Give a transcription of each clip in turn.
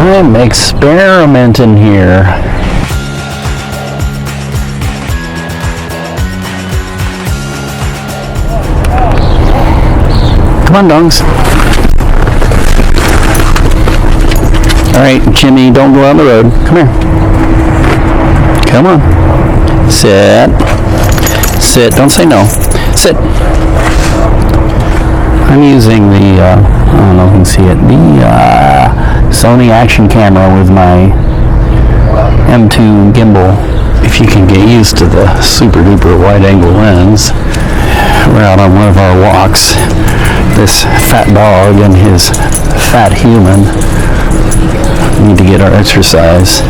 I'm experimenting here. Come on, dongs. Alright, Jimmy, don't go out on the road. Come here. Come on. Sit. Sit. Don't say no. Sit. I'm using the, I don't know if you can see it, the Sony action camera with my M2 gimbal. If you can get used to the super duper wide angle lens, we're out on one of our walks. This fat dog and his fat human need to get our exercise.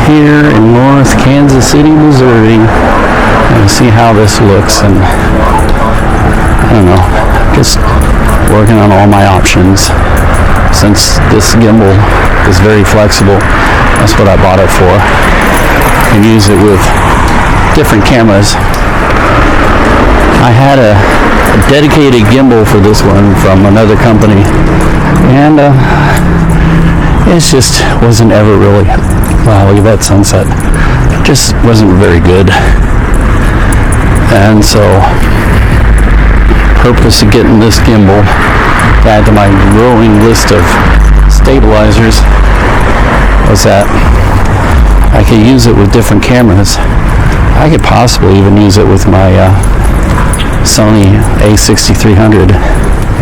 Here in North Kansas City, Missouri, and see how this looks, and I don't know, just working on all my options. Since this gimbal is very flexible, that's what I bought it for. You can use it with different cameras. I had a dedicated gimbal for this one from another company, and it just wasn't ever really, wow, look at that sunset, just wasn't very good. And so, purpose of getting this gimbal to add to my growing list of stabilizers was that I could use it with different cameras. I could possibly even use it with my Sony a6300,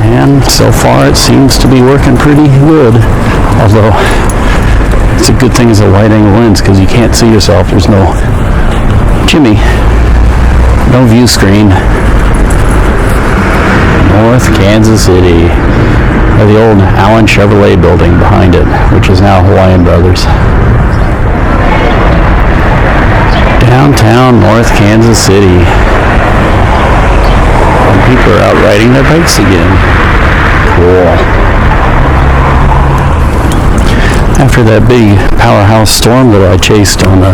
and so far it seems to be working pretty good, although it's a good thing it's a wide angle lens because you can't see yourself. There's no Jimmy, no view screen. North Kansas City, or the old Allen Chevrolet building behind it, which is now Hawaiian Brothers. Downtown North Kansas City. People are out riding their bikes again. Cool. After that big powerhouse storm that I chased on a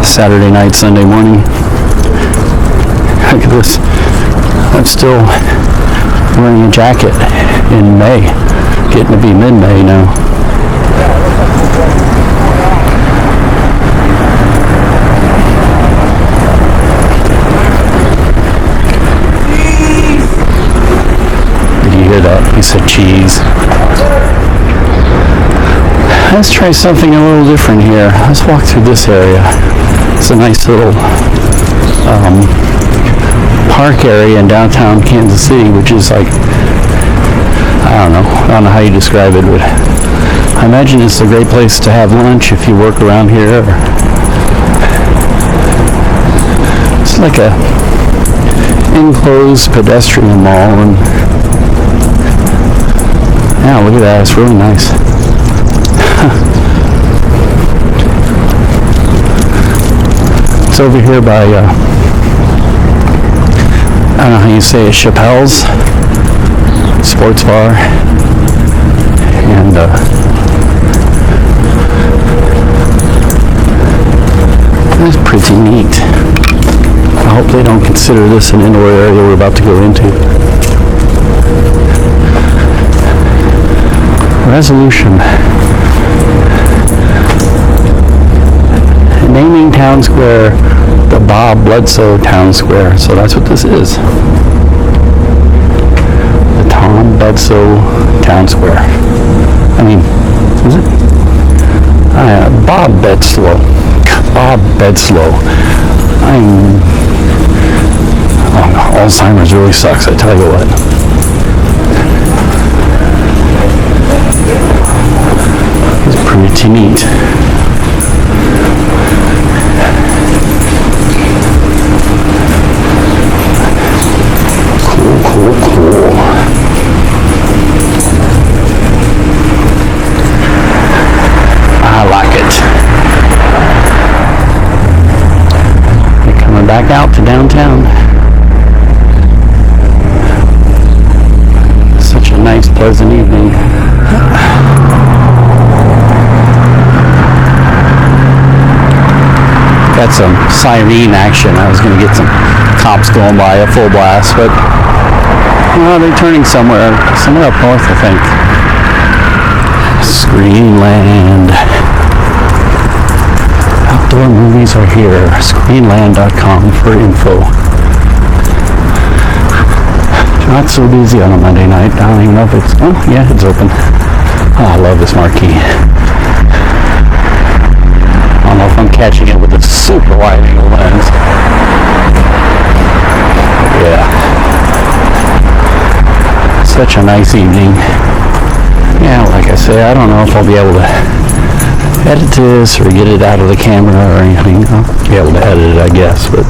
Saturday night, Sunday morning, look at this. I'm still wearing a jacket in May. Getting to be mid-May now. That. He said cheese. Let's try something a little different here. Let's walk through this area. It's a nice little park area in downtown Kansas City, which is like, I don't know how you describe it, but I imagine it's a great place to have lunch if you work around here. It's like a enclosed pedestrian mall, and yeah, look at that. It's really nice. It's over here by, I don't know how you say it, Chappelle's Sports Bar. And, that's pretty neat. I hope they don't consider this an indoor area we're about to go into. Resolution. Naming Town Square the Bob Bledsoe Town Square. So that's what this is. The Tom Bledsoe Town Square. I mean, is it? Bob Bedslow. Bob Bedslow. Alzheimer's really sucks, I tell you what. It's pretty neat. Cool. I like it. We're coming back out to downtown. Such a nice, pleasant evening. Got some siren action. I was going to get some cops going by at full blast, but they're turning somewhere up north, I think. Screenland. Outdoor movies are here. Screenland.com for info. Not so busy on a Monday night. I don't even know if it's... Oh, yeah, it's open. Oh, I love this marquee. I don't know if I'm catching it with a super wide angle lens. Yeah. Such a nice evening. Yeah, like I say, I don't know if I'll be able to edit this or get it out of the camera or anything. I'll be able to edit it, I guess, but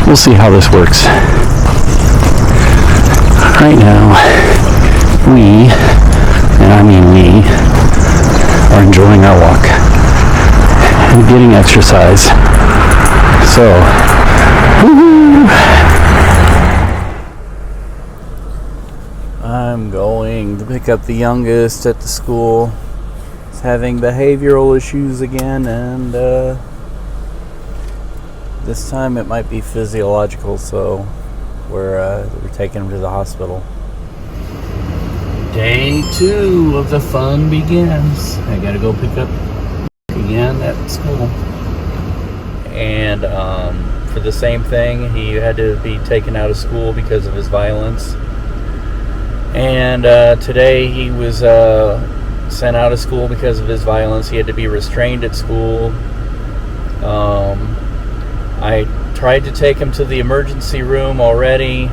we'll see how this works. Right now, we, and I mean we, are enjoying our walk and getting exercise. So, woo-hoo! I'm going to pick up the youngest at the school. He's having behavioral issues again, and this time it might be physiological, so we're taking him to the hospital. Day 2 of the fun begins. I gotta go pick up again at school. And for the same thing, he had to be taken out of school because of his violence. And today he was sent out of school because of his violence. He had to be restrained at school. I tried to take him to the emergency room already.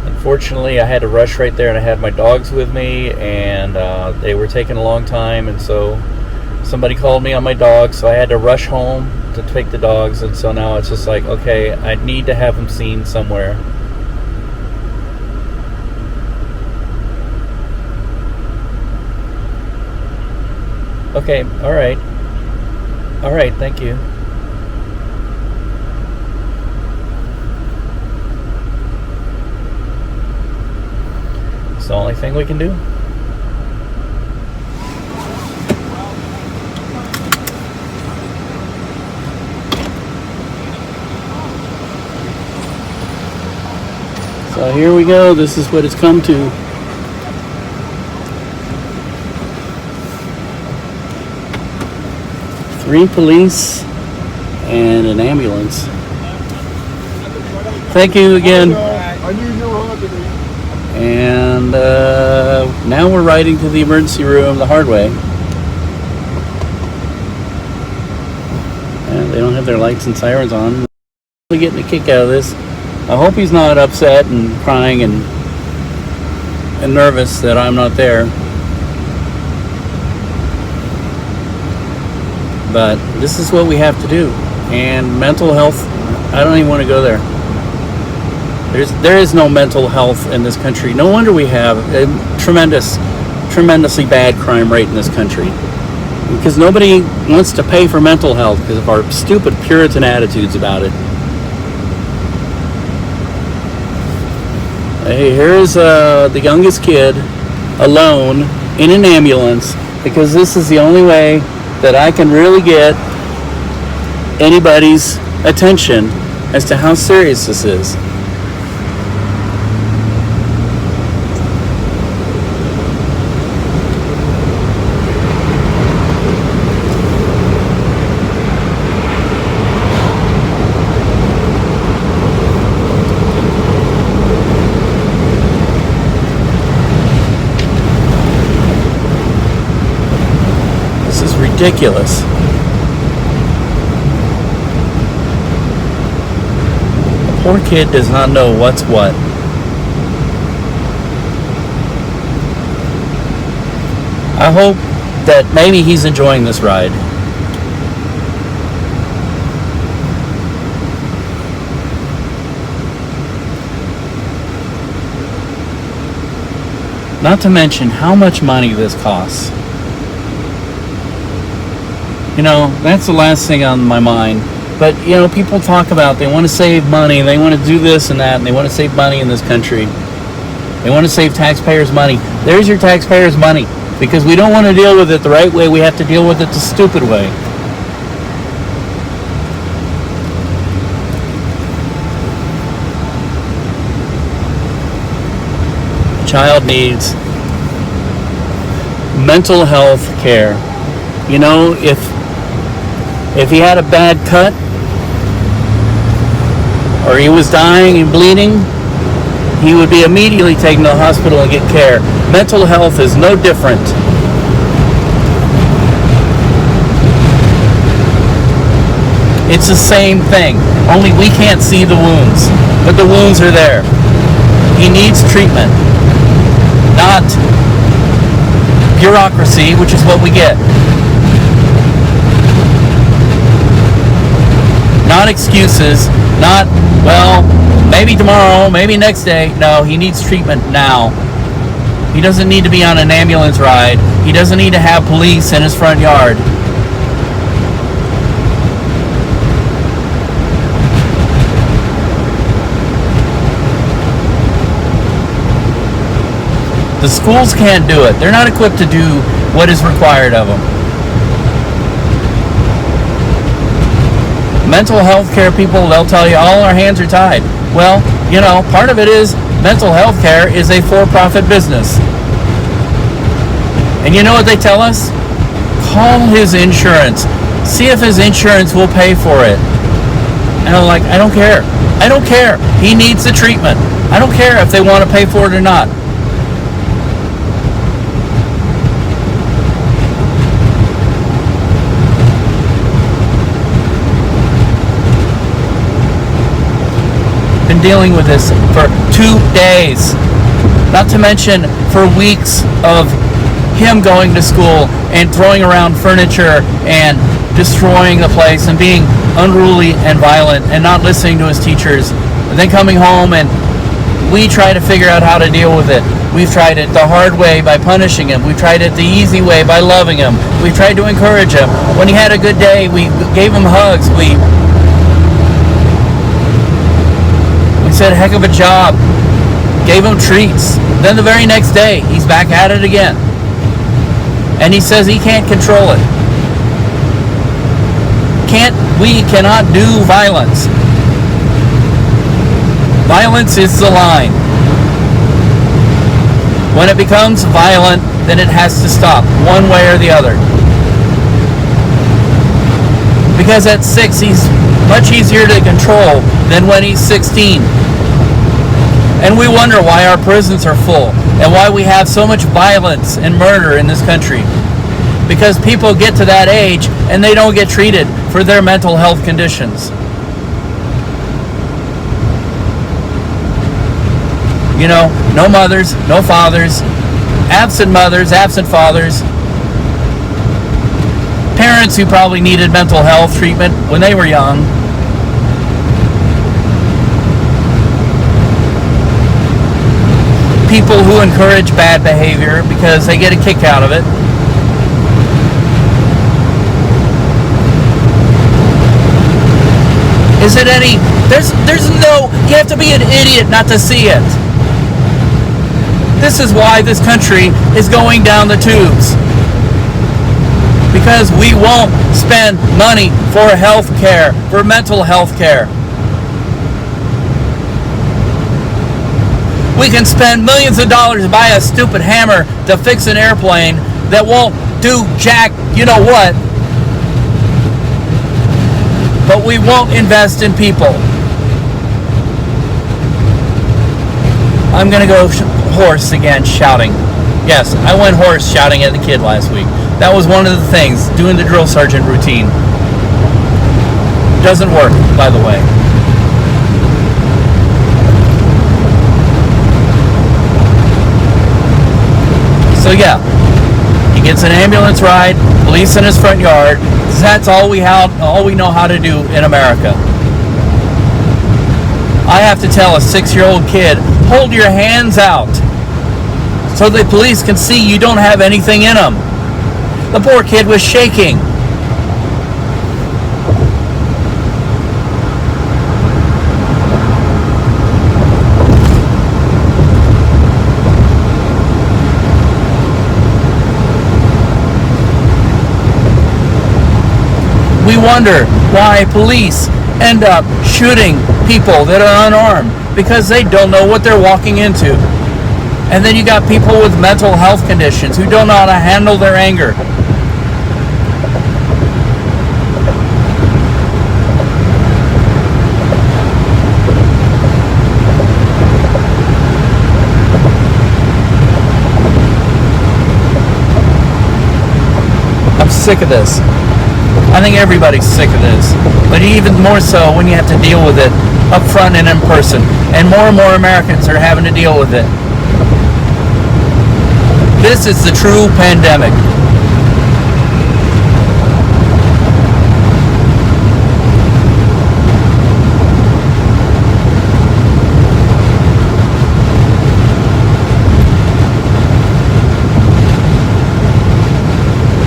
Unfortunately, I had to rush right there, and I had my dogs with me, and they were taking a long time, and so somebody called me on my dogs, so I had to rush home to take the dogs, and so now it's just like, okay, I need to have him seen somewhere. Okay, all right, thank you. It's the only thing we can do. So here we go. This is what it's come to. Three police and an ambulance. Thank you again. I knew you were on today. And now we're riding to the emergency room the hard way. And they don't have their lights and sirens on. We're getting a kick out of this. I hope he's not upset and crying and nervous that I'm not there. But this is what we have to do. And mental health, I don't even want to go there. There is no mental health in this country. No wonder we have a tremendously bad crime rate in this country. Because nobody wants to pay for mental health because of our stupid Puritan attitudes about it. Hey, here's the youngest kid alone in an ambulance because this is the only way that I can really get anybody's attention as to how serious this is. Ridiculous. The poor kid does not know what's what. I hope that maybe he's enjoying this ride. Not to mention how much money this costs. You know, that's the last thing on my mind. But, you know, people talk about they want to save money, they want to do this and that, and they want to save money in this country. They want to save taxpayers' money. There's your taxpayers' money. Because we don't want to deal with it the right way, we have to deal with it the stupid way. A child needs mental health care. You know, if he had a bad cut or he was dying and bleeding, he would be immediately taken to the hospital and get care. Mental health is no different. It's the same thing, only we can't see the wounds, but the wounds are there. He needs treatment, not bureaucracy, which is what we get. Not excuses, not, well, maybe tomorrow, maybe next day. No, he needs treatment now. He doesn't need to be on an ambulance ride. He doesn't need to have police in his front yard. The schools can't do it. They're not equipped to do what is required of them. Mental health care people, they'll tell you all our hands are tied. Well, you know, part of it is mental health care is a for-profit business. And you know what they tell us? Call his insurance. See if his insurance will pay for it. And I'm like, I don't care. I don't care. He needs the treatment. I don't care if they want to pay for it or not. Been dealing with this for 2 days, not to mention for weeks of him going to school and throwing around furniture and destroying the place and being unruly and violent and not listening to his teachers, and then coming home, and we try to figure out how to deal with it. We've tried it the hard way by punishing him. We've tried it the easy way by loving him. We've tried to encourage him. When he had a good day, we gave him hugs. We said, heck of a job, gave him treats. Then the very next day, he's back at it again. And he says he can't control it. We cannot do violence. Violence is the line. When it becomes violent, then it has to stop, one way or the other. Because at 6, he's much easier to control than when he's 16. And we wonder why our prisons are full and why we have so much violence and murder in this country. Because people get to that age and they don't get treated for their mental health conditions. You know, no mothers, no fathers, absent mothers, absent fathers, parents who probably needed mental health treatment when they were young. People who encourage bad behavior because they get a kick out of it. Is it any, there's no, you have to be an idiot not to see it. This is why this country is going down the tubes. Because we won't spend money for health care, for mental health care. We can spend millions of dollars to buy a stupid hammer to fix an airplane that won't do jack, you know what. But we won't invest in people. I'm going to go hoarse again, shouting. Yes, I went hoarse shouting at the kid last week. That was one of the things, doing the drill sergeant routine. Doesn't work, by the way. So yeah, he gets an ambulance ride, police in his front yard. That's all we know how to do in America. I have to tell a 6-year-old kid, hold your hands out so the police can see you don't have anything in them. The poor kid was shaking. We wonder why police end up shooting people that are unarmed because they don't know what they're walking into. And then you got people with mental health conditions who don't know how to handle their anger. I'm sick of this. I think everybody's sick of this. But even more so when you have to deal with it up front and in person. And more Americans are having to deal with it. This is the true pandemic.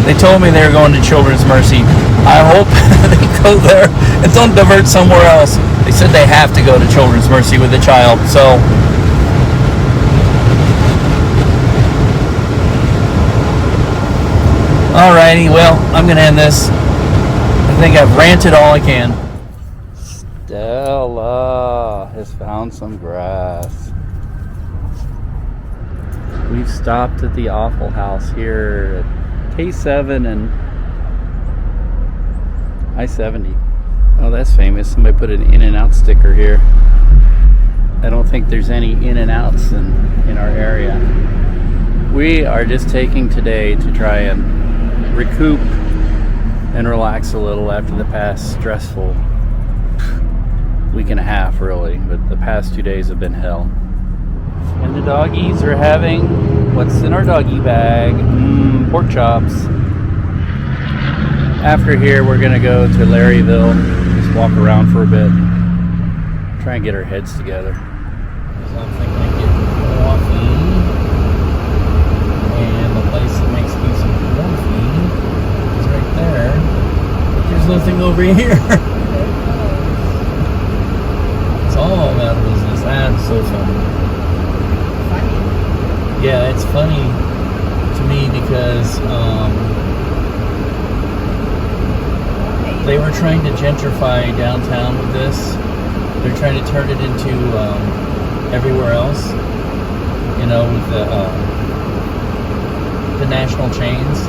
They told me they were going to Children's Mercy. I hope they go there and don't divert somewhere else. They said they have to go to Children's Mercy with the child, so... Alrighty, well, I'm going to end this. I think I've ranted all I can. Stella has found some grass. We've stopped at the Awful House here at K7 and I-70. Oh, that's famous. Somebody put an In-N-Out sticker here. I don't think there's any In-N-Outs in our area. We are just taking today to try and recoup and relax a little after the past stressful week and a half, really, but the past 2 days have been hell. And the doggies are having what's in our doggy bag. Pork chops. After here we're gonna go to Larryville, just walk around for a bit, try and get our heads together. So I'm thinking of getting coffee and the place that makes decent coffee is right there. But there's nothing over here. It's all about business. That's so funny. Yeah, it's funny to me because they were trying to gentrify downtown with this. They're trying to turn it into everywhere else, you know, with the national chains.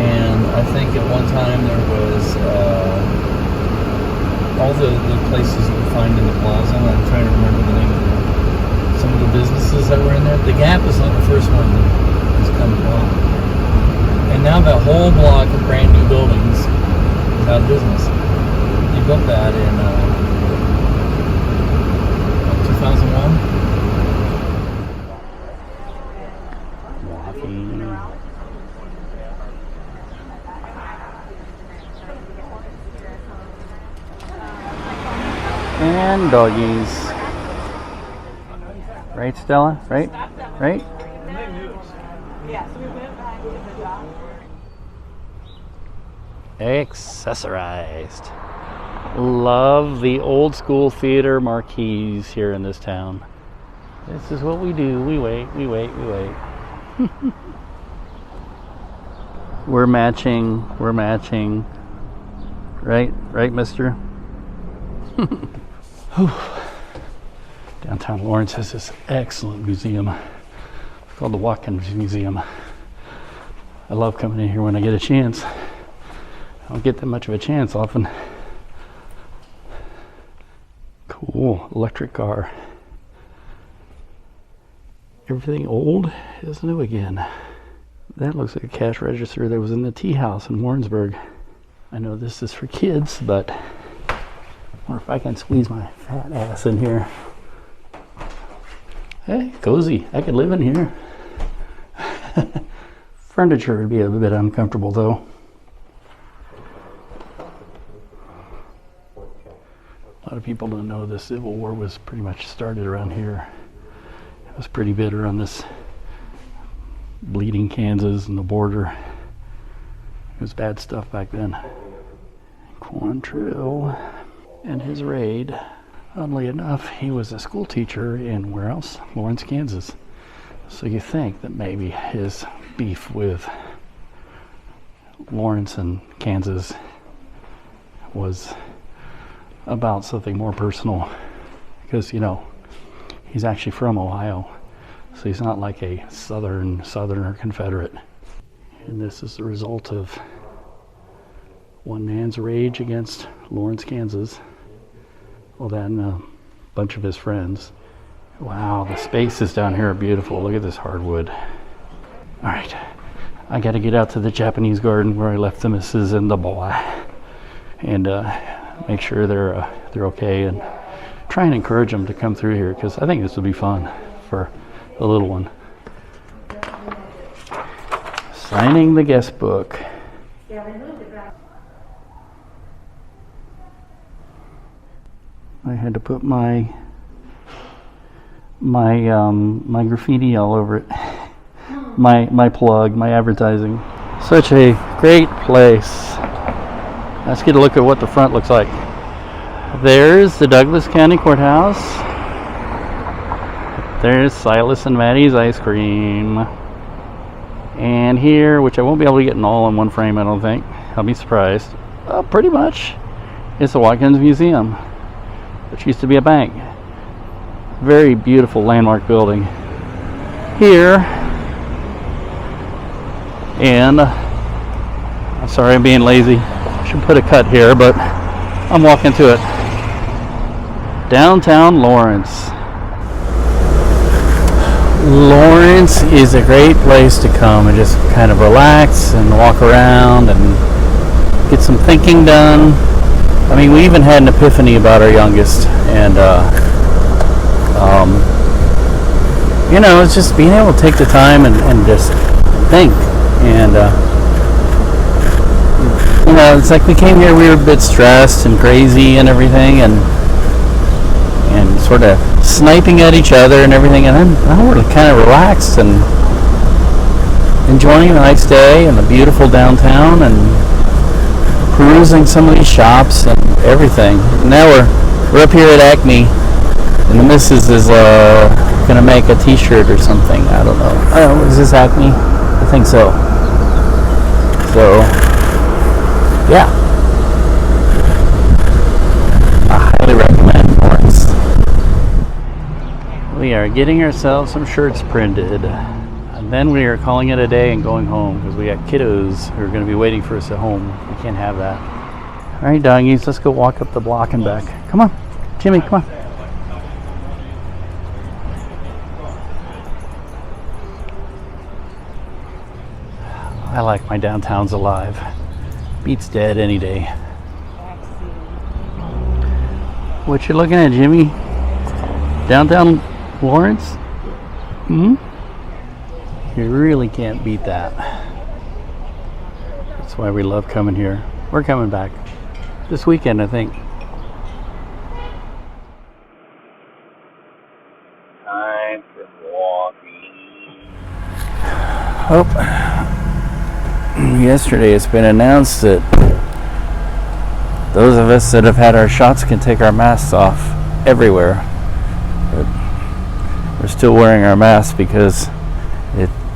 And I think at one time there was all the places you can find in the plaza. I'm trying to remember the name of some of the businesses that were in there. The Gap is not the first one that has come along. And now that whole block of brand new buildings is out of business. They built that in 2001. And doggies. Right, Stella? Right? Right? Yes, we went back to the dock. Accessorized. Love the old school theater marquees here in this town. This is what we do. We wait, we wait, we wait. We're matching. We're matching. Right? Right, mister? Downtown Lawrence has this excellent museum. It's called the Watkins Museum. I love coming in here when I get a chance. I don't get that much of a chance often. Cool, electric car. Everything old is new again. That looks like a cash register that was in the tea house in Warrensburg. I know this is for kids, but I wonder if I can squeeze my fat ass in here. Hey, cozy. I could live in here. Furniture would be a bit uncomfortable though. A lot of people don't know the Civil War was pretty much started around here. It was pretty bitter on this bleeding Kansas and the border. It was bad stuff back then. Quantrill and his raid. Oddly enough, he was a school teacher in where else? Lawrence, Kansas. So you think that maybe his beef with Lawrence and Kansas was about something more personal. Because, you know, He's actually from Ohio, so he's not like a Southerner Confederate. And this is the result of one man's rage against Lawrence, Kansas. Well, then a bunch of his friends. Wow, the spaces down here are beautiful. Look at this hardwood. All right, I got to get out to the Japanese garden where I left the missus and the boy, and make sure they're okay, and try and encourage them to come through here, because I think this will be fun for the little one. Signing the guest book. I had to put my graffiti all over it. My plug, my advertising. Such a great place. Let's get a look at what the front looks like. There's the Douglas County Courthouse. There's Silas and Maddie's Ice Cream. And here, which I won't be able to get in all in one frame, I don't think. I'll be surprised. Pretty much. It's the Watkins Museum, which used to be a bank. Very beautiful landmark building. Here, and I'm sorry I'm being lazy. I should put a cut here, but I'm walking to it. Downtown Lawrence. Lawrence is a great place to come and just kind of relax and walk around and get some thinking done. I mean, we even had an epiphany about our youngest, and you know, it's just being able to take the time and just think. And you know, it's like we came here, we were a bit stressed and crazy and everything, and sort of sniping at each other and everything, and then now we're kind of relaxed and enjoying a nice day and a beautiful downtown and perusing some of these shops and everything. Now we're up here at Acme, and the missus is gonna make a t-shirt or something. I don't know. Oh, is this Acme? I think so. So yeah, I highly recommend Lawrence. We are getting ourselves some shirts printed, and then we are calling it a day and going home, because we got kiddos who are going to be waiting for us at home. We can't have that. All right, doggies, let's go walk up the block and back. Come on, Jimmy, come on. I like my downtowns alive. Beats dead any day. What you looking at, Jimmy? Downtown Lawrence? You really can't beat that. That's why we love coming here. We're coming back this weekend, I think. Time for walking. Yesterday it's been announced that those of us that have had our shots can take our masks off everywhere. But we're still wearing our masks because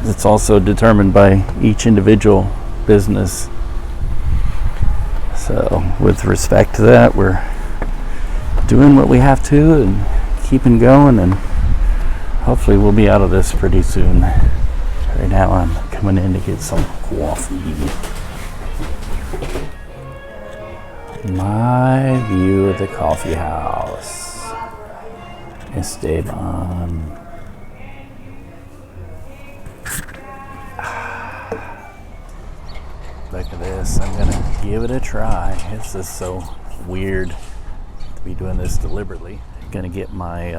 it's also determined by each individual business. So with respect to that, we're doing what we have to and keeping going, and hopefully we'll be out of this pretty soon. Right now I'm coming in to get some coffee. My view of the coffee house. Esteban. Look at this. I'm gonna give it a try. This is so weird to be doing this deliberately. Gonna get my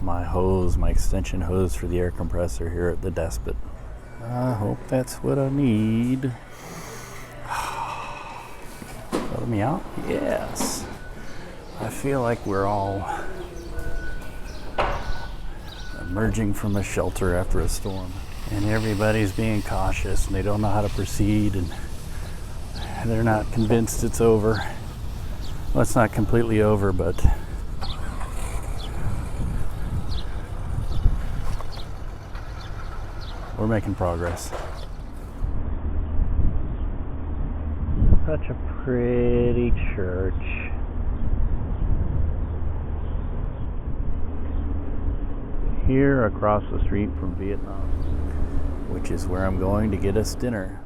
my hose, my extension hose for the air compressor here at the Despot. I hope that's what I need. Let me out? Yes. I feel like we're all emerging from a shelter after a storm, and everybody's being cautious and they don't know how to proceed, and they're not convinced it's over. Well, it's not completely over, but we're making progress. Such a pretty church. here across the street from Vietnam, which is where I'm going to get us dinner.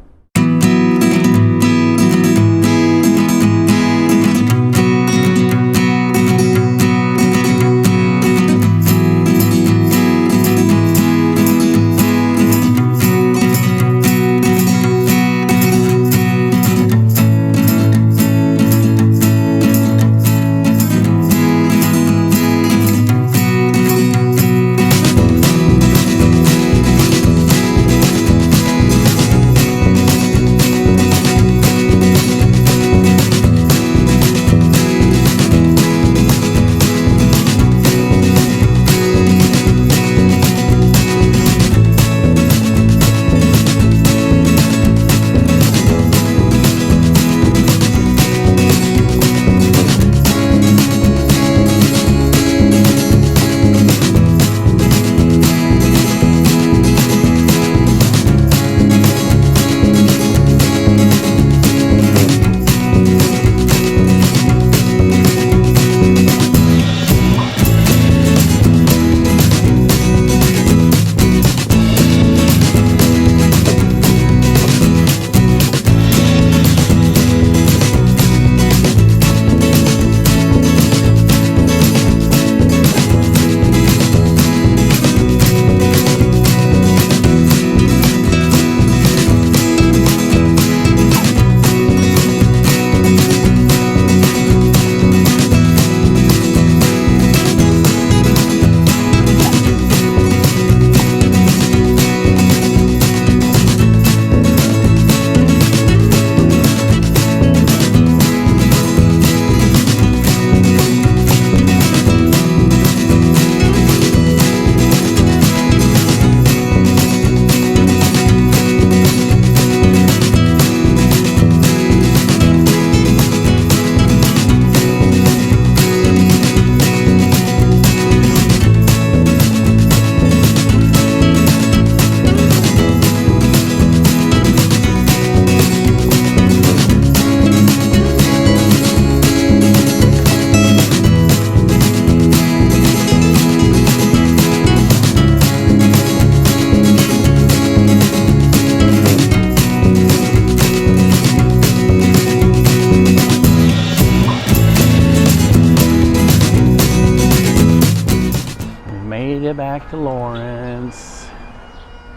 Back to Lawrence.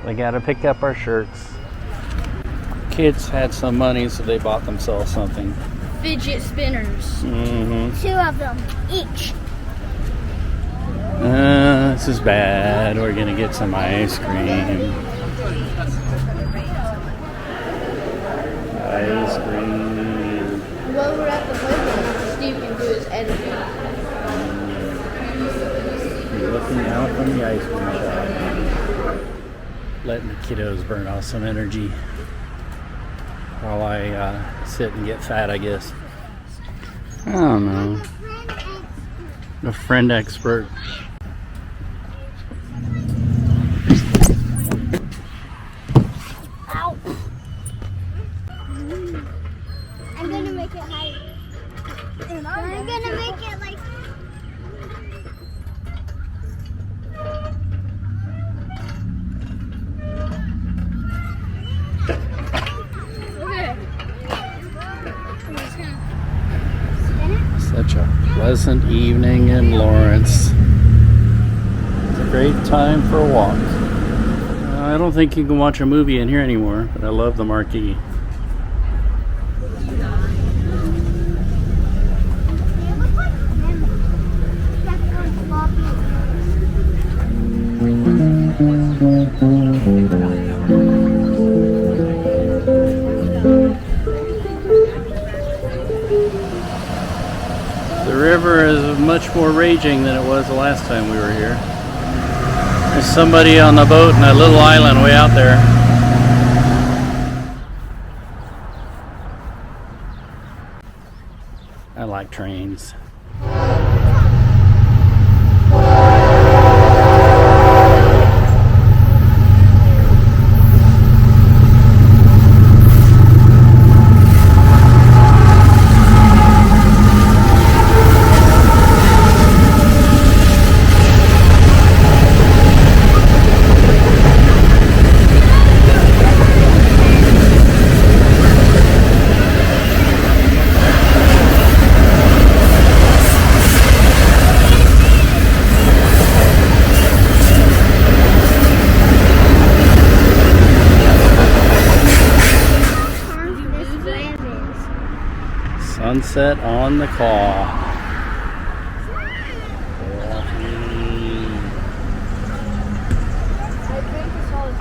We gotta pick up our shirts. Kids had some money, so they bought themselves something. Fidget spinners. Mm-hmm. 2 of them each. This is bad. We're gonna get some ice cream. Ice cream. While we're at the playground, Steve can do his editing. Looking out from the ice cream shop. Letting the kiddos burn off some energy while I sit and get fat, I guess. I don't know. A friend expert. Ow! I'm gonna make it higher. And I'm gonna make it like. Such a pleasant evening in Lawrence. It's a great time for a walk. I don't think you can watch a movie in here anymore, but I love the marquee. The river is much more raging than it was the last time we were here. There's somebody on the boat in that little island way out there. I like trains. sunset on the call. I drink this all the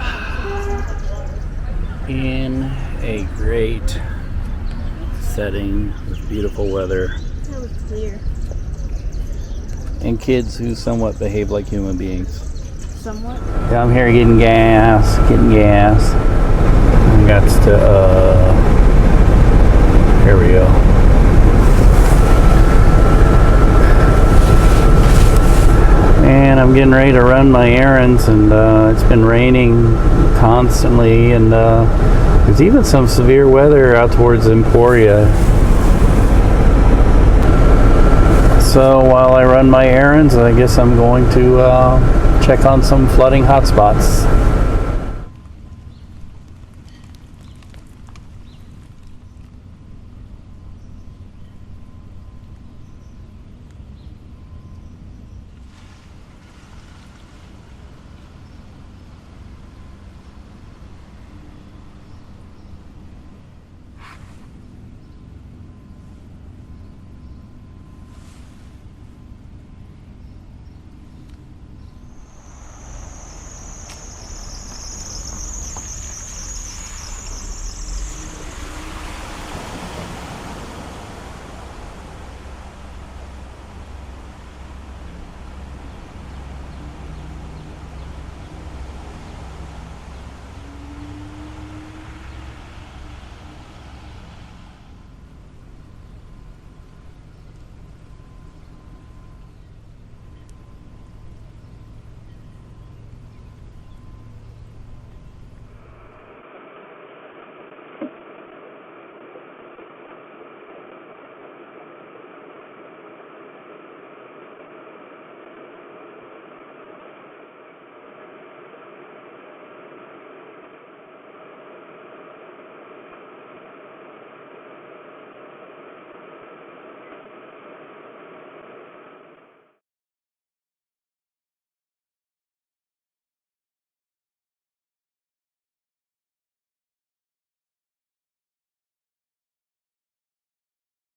time. In a great setting with beautiful weather That was clear. and kids who somewhat behave like human beings. Somewhat. Yeah, I'm here getting gas. I got to, here we go. And I'm getting ready to run my errands, and it's been raining constantly, and there's even some severe weather out towards Emporia. So while I run my errands, I guess I'm going to check on some flooding hotspots.